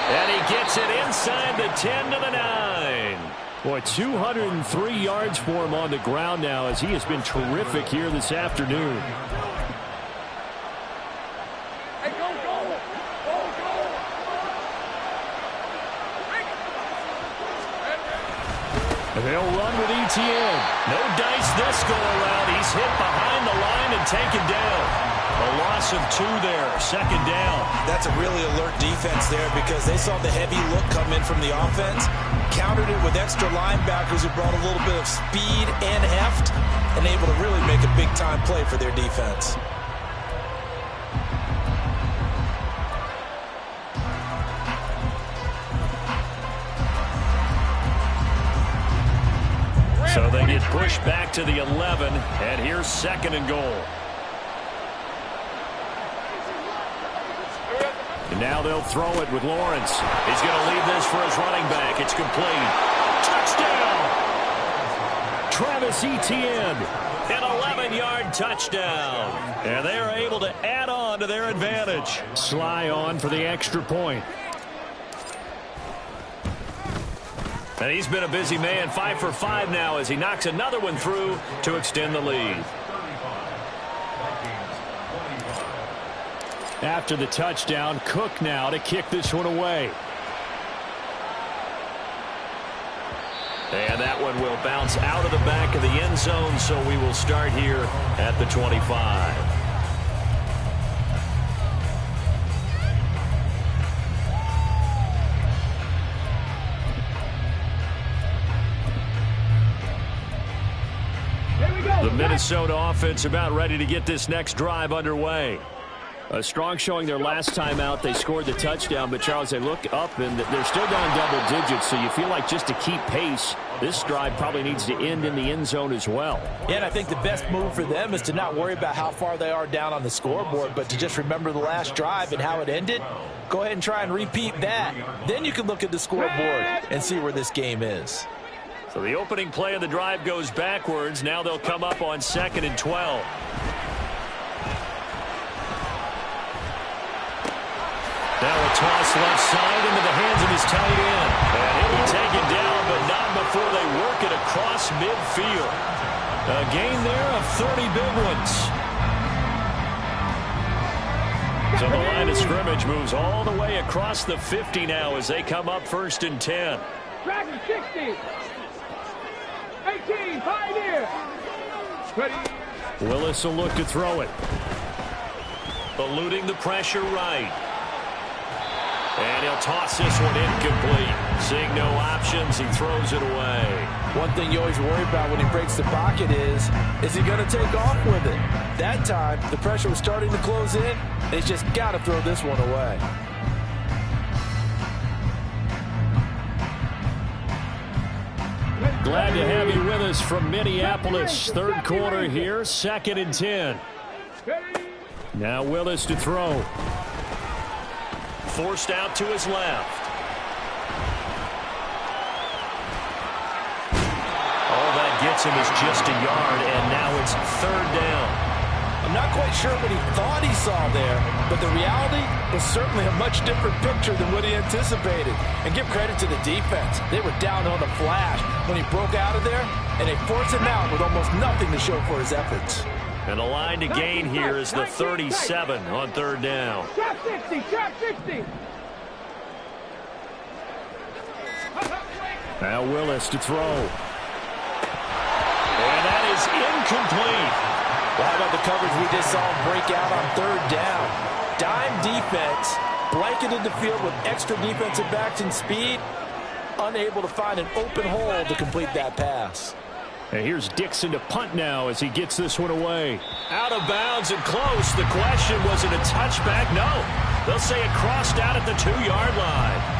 Speaker 1: And he gets it inside the 10 to the 9.
Speaker 4: Boy, 203 yards for him on the ground now as he has been terrific here this afternoon.
Speaker 3: Hey, go.
Speaker 4: They'll run with ETN.
Speaker 1: No dice this go-around. He's hit behind the line and taken down. A loss of 2 there, 2nd down.
Speaker 2: That's a really alert defense there because they saw the heavy look come in from the offense, countered it with extra linebackers who brought a little bit of speed and heft, and able to really make a big-time play for their defense.
Speaker 1: So they get pushed back to the 11, and here's 2nd and goal.
Speaker 4: And now they'll throw it with Lawrence.
Speaker 1: He's going to leave this for his running back. It's complete. Touchdown!
Speaker 4: Travis Etienne.
Speaker 1: An 11-yard touchdown. And they are able to add on to their advantage.
Speaker 4: Sly on for the extra point.
Speaker 1: And he's been a busy man, 5 for 5 now as he knocks another one through to extend the lead.
Speaker 4: After the touchdown, Cook now to kick this one away.
Speaker 1: And that one will bounce out of the back of the end zone, so we will start here at the 25. The Minnesota offense about ready to get this next drive underway.
Speaker 4: A strong showing their last time out. They scored the touchdown, but Charles, they look up and they're still down double digits, so you feel like just to keep pace, this drive probably needs to end in the end zone as well.
Speaker 2: Yeah, and I think the best move for them is to not worry about how far they are down on the scoreboard, but to just remember the last drive and how it ended. Go ahead and try and repeat that. Then you can look at the scoreboard and see where this game is.
Speaker 1: So the opening play of the drive goes backwards. Now they'll come up on 2nd and 12. Now a toss left side into the hands of his tight end. And he'll be taken down, but not before they work it across midfield. A gain there of 30 big ones. So the line of scrimmage moves all the way across the 50 now as they come up 1st and 10.
Speaker 3: Dragon 60. 18, Pioneer. Ready.
Speaker 4: Willis will look to throw it.
Speaker 1: Eluding the pressure right. And he'll toss this one incomplete. Seeing no options, he throws it away.
Speaker 2: One thing you always worry about when he breaks the pocket is he going to take off with it? That time, the pressure was starting to close in, and he's just got to throw this one away.
Speaker 4: Glad to have you with us from Minneapolis. 3rd quarter here, 2nd and 10. Now Willis to throw.
Speaker 1: Forced out to his left. All that gets him is just a yard, and now it's 3rd down.
Speaker 2: I'm not quite sure what he thought he saw there, but the reality was certainly a much different picture than what he anticipated. And give credit to the defense. They were down on the flash when he broke out of there, and they forced him out with almost nothing to show for his efforts.
Speaker 1: And the line to gain here is the 37 on 3rd down.
Speaker 3: Trap 60, trap 60.
Speaker 4: Now Willis to throw.
Speaker 1: And that is incomplete.
Speaker 2: Well, how about the coverage we just saw him break out on 3rd down? Dime defense, blanketed the field with extra defensive backs and speed, unable to find an open hole to complete that pass.
Speaker 4: And here's Dixon to punt now as he gets this one away.
Speaker 1: Out of bounds and close. The question, was it a touchback? No. They'll say it crossed out at the 2-yard line.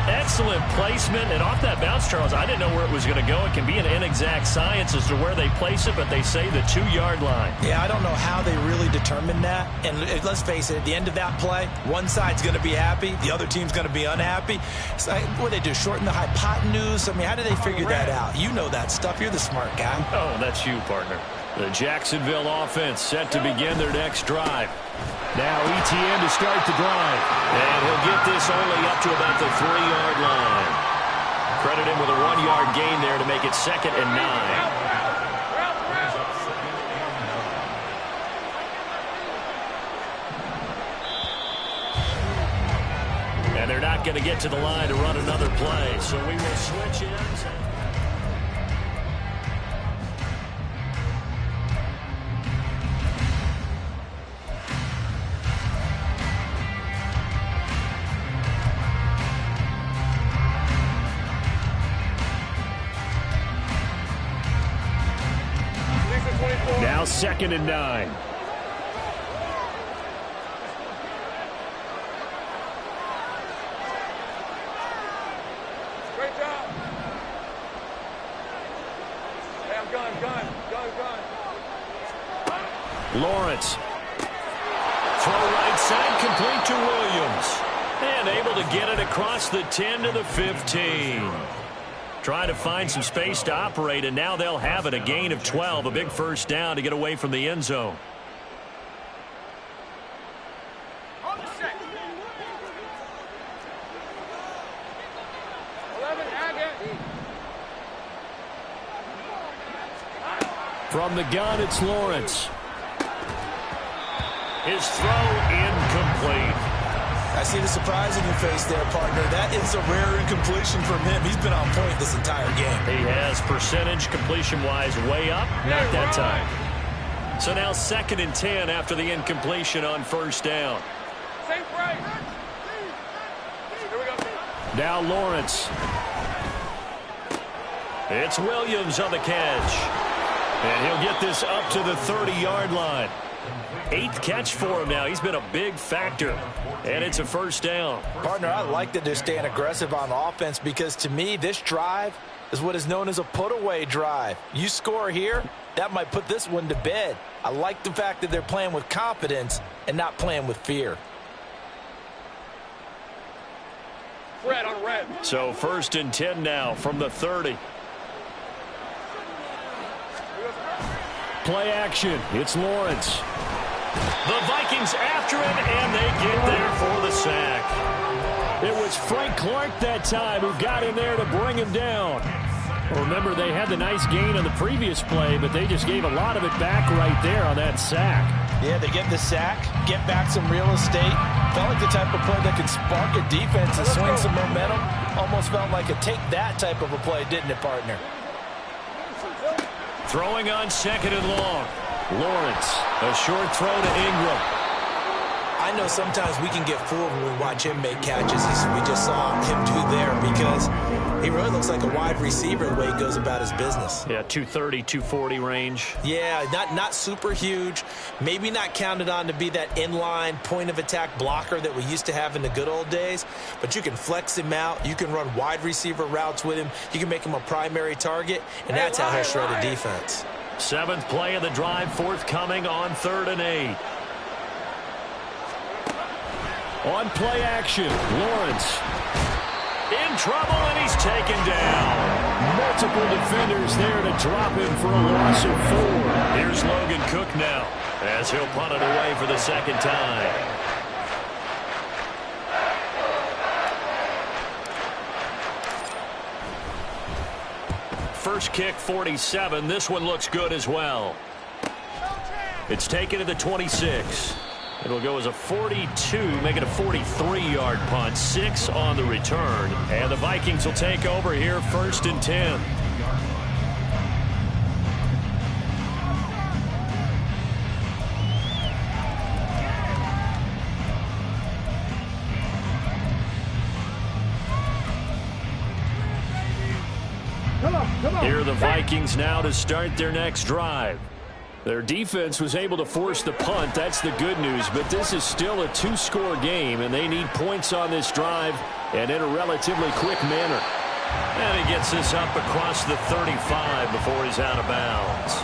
Speaker 1: Excellent placement. And off that bounce, Charles, I didn't know where it was going to go. It can be an inexact science as to where they place it, but they say the 2-yard line.
Speaker 2: Yeah, I don't know how they really determined that. And let's face it, at the end of that play, one side's going to be happy, the other team's going to be unhappy. So what do they do, shorten the hypotenuse? I mean, how do they figure that out? You know that stuff. You're the smart guy.
Speaker 1: Oh, that's you, partner.
Speaker 4: The Jacksonville offense set to begin their next drive. Now ETN to start the drive.
Speaker 1: And he'll get this only up to about the 3-yard line. Credit him with a 1-yard gain there to make it 2nd and 9. And they're not going to get to the line to run another play, so we will switch ends.
Speaker 4: 2nd and 9.
Speaker 3: Great job. Hey, I'm gun.
Speaker 4: Lawrence.
Speaker 1: Throw right side, complete to Williams. And able to get it across the 10 to the 15. Trying to find some space to operate, and now they'll have it. A gain of 12, a big first down to get away from the end zone.
Speaker 4: From the gun, it's Lawrence.
Speaker 1: His throw incomplete.
Speaker 2: I see the surprise in your face there, partner. That is a rare incompletion from him. He's been on point this entire game.
Speaker 1: He has percentage completion-wise way up. Not that time. So now 2nd and 10 after the incompletion on first down.
Speaker 3: Same price. Here we go.
Speaker 4: Now Lawrence.
Speaker 1: It's Williams on the catch. And he'll get this up to the 30-yard line. 8th catch for him now. He's been a big factor. And it's a first down.
Speaker 2: Partner, I like that they're staying aggressive on offense because to me, this drive is what is known as a put-away drive. You score here, that might put this one to bed. I like the fact that they're playing with confidence and not playing with fear.
Speaker 3: Red on red.
Speaker 1: So 1st and 10 now from the 30.
Speaker 4: Play action. It's Lawrence.
Speaker 1: The Vikings after it, and they get there for the sack.
Speaker 4: It was Frank Clark that time who got in there to bring him down. Remember, they had the nice gain on the previous play, but they just gave a lot of it back right there on that sack.
Speaker 2: Yeah, they get the sack, get back some real estate. Felt like the type of play that could spark a defense and swing some momentum. Almost felt like a take that type of a play, didn't it, partner?
Speaker 1: Throwing on 2nd and long. Lawrence, a short throw to Ingram.
Speaker 2: I know sometimes we can get fooled when we watch him make catches, as we just saw him do there, because he really looks like a wide receiver the way he goes about his business.
Speaker 1: Yeah, 230, 240 range.
Speaker 2: Yeah, not super huge. Maybe not counted on to be that inline point-of-attack blocker that we used to have in the good old days, but you can flex him out. You can run wide receiver routes with him. You can make him a primary target, and that's how he'll shred a defense.
Speaker 1: 7th play of the drive, forthcoming on 3rd and 8.
Speaker 4: On play action, Lawrence.
Speaker 1: In trouble, and he's taken down.
Speaker 4: Multiple defenders there to drop him for a loss of 4.
Speaker 1: Here's Logan Cook now, as he'll punt it away for the 2nd time. First kick, 47. This one looks good as well. It's taken to the 26. It'll go as a 42, make it a 43-yard punt. 6 on the return. And the Vikings will take over here 1st and 10.
Speaker 3: Come on.
Speaker 4: Here are the Vikings now to start their next drive. Their defense was able to force the punt. That's the good news. But this is still a 2-score game, and they need points on this drive and in a relatively quick manner.
Speaker 1: And he gets this up across the 35 before he's out of bounds.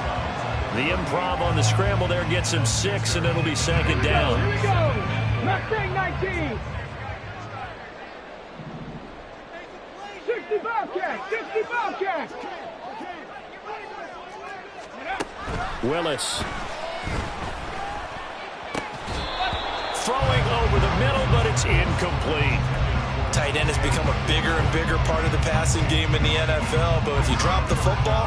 Speaker 1: The improv on the scramble there gets him 6, and it'll be 2nd down.
Speaker 3: Here we go. Mustang 19. 60 Bobcat.
Speaker 4: Willis.
Speaker 1: Throwing over the middle, but it's incomplete.
Speaker 2: Tight end has become a bigger and bigger part of the passing game in the NFL, but if you drop the football,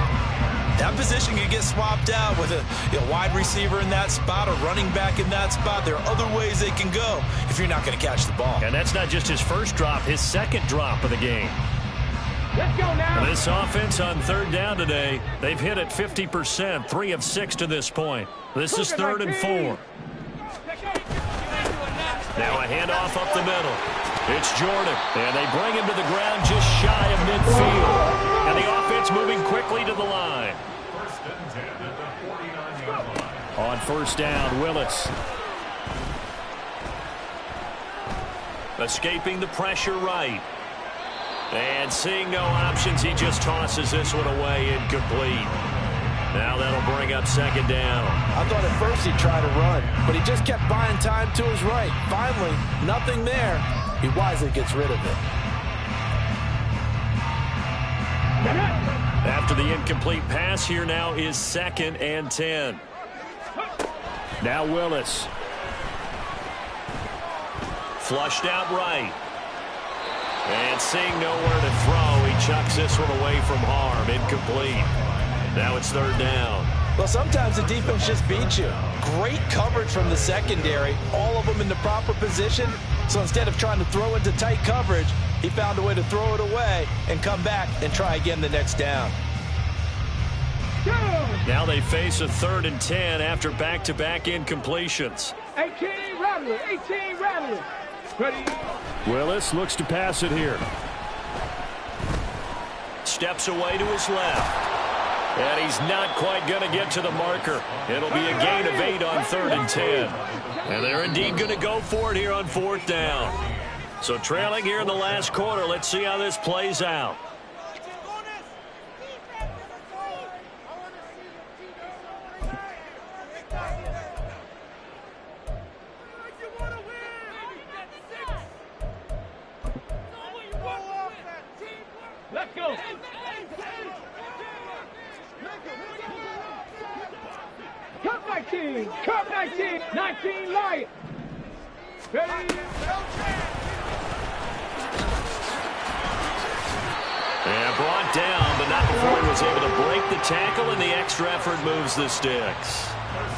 Speaker 2: that position can get swapped out with a wide receiver in that spot, a running back in that spot. There are other ways they can go if you're not going to catch the ball.
Speaker 1: And that's not just his first drop, his 2nd drop of the game.
Speaker 3: Let's go now.
Speaker 1: This offense on 3rd down today, they've hit it 50%, 3 of 6 to this point. This is 3rd and 4. Now a handoff up the middle. It's Jordan, and they bring him to the ground just shy of midfield. And the offense moving quickly to the line.
Speaker 5: 1st and 10 at the 49-yard line.
Speaker 4: On first down, Willis.
Speaker 1: Escaping the pressure right. And seeing no options, he just tosses this one away, incomplete. Now that'll bring up second down.
Speaker 2: I thought at first he'd try to run, but he just kept buying time to his right. Finally, nothing there. He wisely gets rid of it.
Speaker 1: After the incomplete pass, here now is 2nd and 10.
Speaker 4: Now Willis.
Speaker 1: Flushed out right. And seeing nowhere to throw, he chucks this one away from harm. Incomplete. Now it's 3rd down.
Speaker 2: Well, sometimes the defense just beats you. Great coverage from the secondary. All of them in the proper position. So instead of trying to throw into tight coverage, he found a way to throw it away and come back and try again the next down.
Speaker 1: Now they face a 3rd and 10 after back-to-back incompletions.
Speaker 3: 18 Rattler, 18 Rattler. Ready?
Speaker 4: Willis looks to pass it here.
Speaker 1: Steps away to his left. And he's not quite going to get to the marker. It'll be a gain of 8 on 3rd and 10. And they're indeed going to go for it here on 4th down. So trailing here in the last quarter. Let's see how this plays out.
Speaker 3: Let's go. Cup 19, Cup 19, 19 Lion. Ready?
Speaker 1: And brought down, but not before he was able to break the tackle, and the extra effort moves the sticks.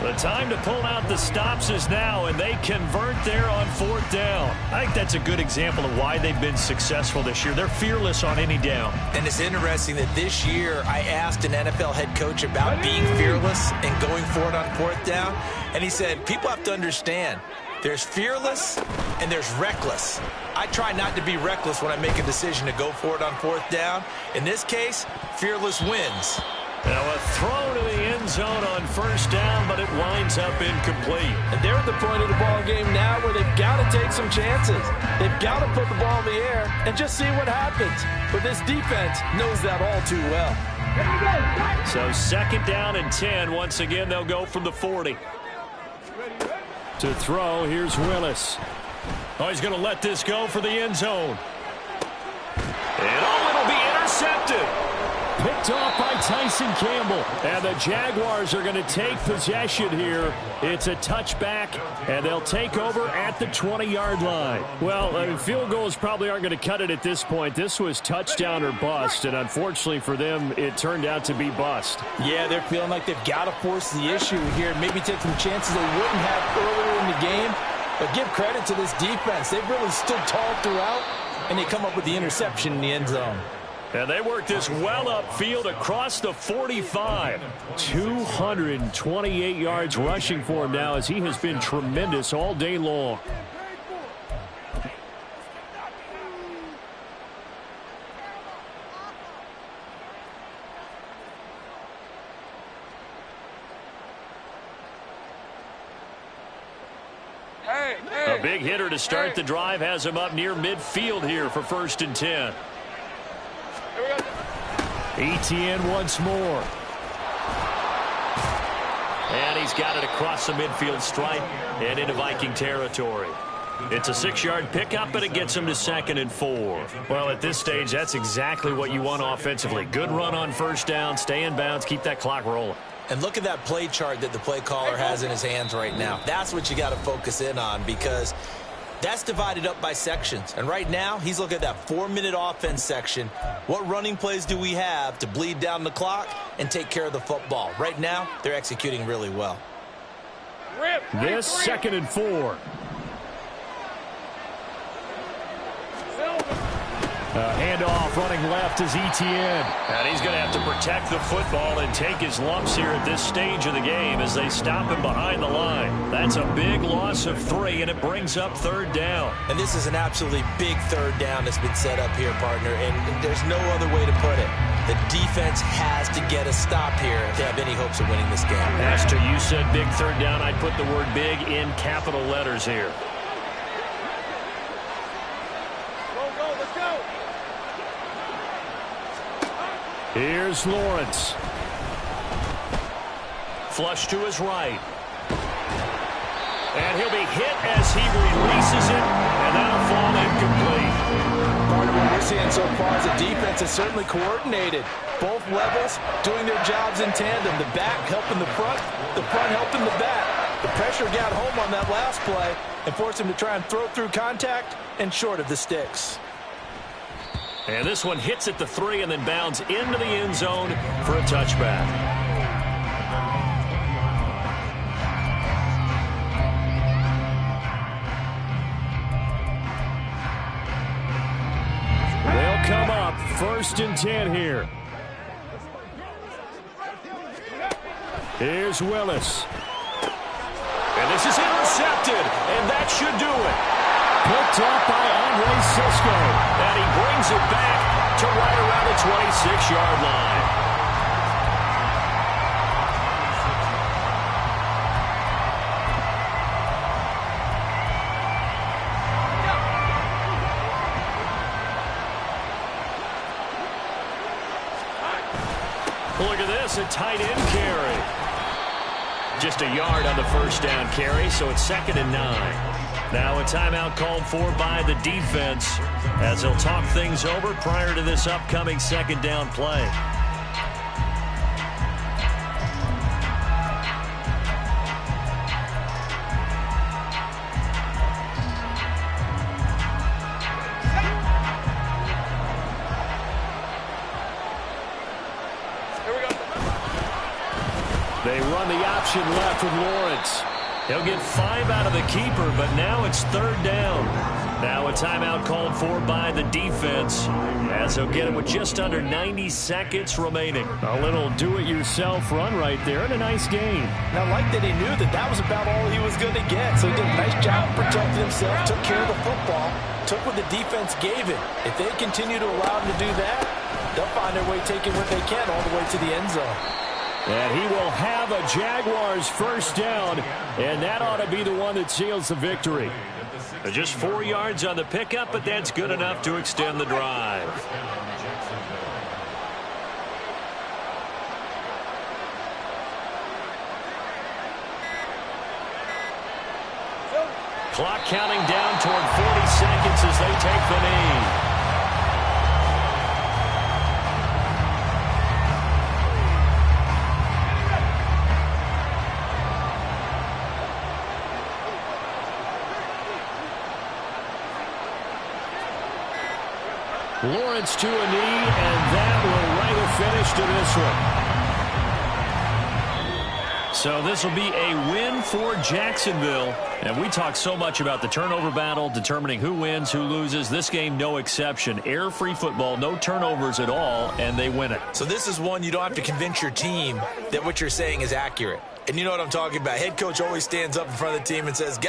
Speaker 1: The time to pull out the stops is now, and they convert there on 4th down. I think that's a good example of why they've been successful this year. They're fearless on any down.
Speaker 2: And it's interesting that this year I asked an NFL head coach about being fearless and going for it on 4th down, and he said, people have to understand, there's fearless and there's reckless. I try not to be reckless when I make a decision to go for it on 4th down. In this case, fearless wins.
Speaker 1: Now a throw to the end zone on 1st down, but it winds up incomplete.
Speaker 2: And they're at the point of the ball game now where they've got to take some chances. They've got to put the ball in the air and just see what happens. But this defense knows that all too well.
Speaker 1: So 2nd down and 10. Once again, they'll go from the 40.
Speaker 4: To throw, here's Willis.
Speaker 1: Oh, he's going to let this go for the end zone. And it'll be intercepted.
Speaker 4: Picked off by Tyson Campbell. And the Jaguars are going to take possession here. It's a touchback, and they'll take over at the 20-yard line. Well, field goals probably aren't going to cut it at this point. This was touchdown or bust, and unfortunately for them, it turned out to be bust.
Speaker 2: Yeah, they're feeling like they've got to force the issue here. Maybe take some chances they wouldn't have earlier in the game. But give credit to this defense. They've really stood tall throughout, and they come up with the interception in the end zone.
Speaker 1: And they work this well upfield across the 45.
Speaker 4: 228 yards rushing for him now, as he has been tremendous all day long.
Speaker 1: A big hitter to start the drive has him up near midfield here for 1st and 10.
Speaker 4: Etienne once more.
Speaker 1: And he's got it across the midfield stripe and into Viking territory. It's a 6-yard pickup, but it gets him to 2nd and 4. Well, at this stage, that's exactly what you want offensively. Good run on 1st down, stay in bounds, keep that clock rolling.
Speaker 2: And look at that play chart that the play caller has in his hands right now. That's what you got to focus in on, because that's divided up by sections. And right now, he's looking at that 4-minute offense section. What running plays do we have to bleed down the clock and take care of the football? Right now, they're executing really well.
Speaker 4: This 2nd and 4. Handoff running left is Etienne.
Speaker 1: And he's going to have to protect the football and take his lumps here at this stage of the game as they stop him behind the line. That's a big loss of 3, and it brings up 3rd down.
Speaker 2: And this is an absolutely big 3rd down that's been set up here, partner, and there's no other way to put it. The defense has to get a stop here to have any hopes of winning this game.
Speaker 1: Pastor, you said big third down. I'd put the word big in capital letters here.
Speaker 3: Let's go.
Speaker 4: Here's Lawrence.
Speaker 1: Flush to his right. And he'll be hit as he releases it, and that'll fall incomplete.
Speaker 2: Part of what we're seeing so far is the defense is certainly coordinated. Both levels doing their jobs in tandem. The back helping the front helping the back. The pressure got home on that last play and forced him to try and throw through contact and short of the sticks.
Speaker 1: And this one hits at the 3 and then bounds into the end zone for a touchback.
Speaker 4: They'll come up 1st and 10 here. Here's Willis.
Speaker 1: And this is intercepted, and that should do it.
Speaker 4: Picked up by Andre Cisco.
Speaker 1: And he brings it back to right around the 26-yard line. Look at this, a tight end carry. Just a yard on the first down carry, so it's 2nd and 9. Now a timeout called for by the defense as they'll talk things over prior to this upcoming 2nd down play.
Speaker 4: They run the option left with Lawrence.
Speaker 1: He'll get 5 out of the keeper, but now it's 3rd down. Now a timeout called for by the defense as they'll get him with just under 90 seconds remaining.
Speaker 4: A little do-it-yourself run right there and a nice gain.
Speaker 2: Now, like that, he knew that was about all he was going to get. So he did a nice job protecting himself, took care of the football, took what the defense gave him. If they continue to allow him to do that, they'll find their way taking what they can all the way to the end zone.
Speaker 4: And he will have a Jaguars 1st down, and that ought to be the one that seals the victory.
Speaker 1: Just 4 yards on the pickup, but that's good enough to extend the drive. Clock counting down toward 40 seconds as they take the knee.
Speaker 4: Lawrence to a knee, and that will write a finish to this one.
Speaker 1: So this will be a win for Jacksonville. And we talk so much about the turnover battle, determining who wins, who loses. This game, no exception. Error-free football, no turnovers at all, and they win it.
Speaker 2: So this is one you don't have to convince your team that what you're saying is accurate. And you know what I'm talking about. Head coach always stands up in front of the team and says,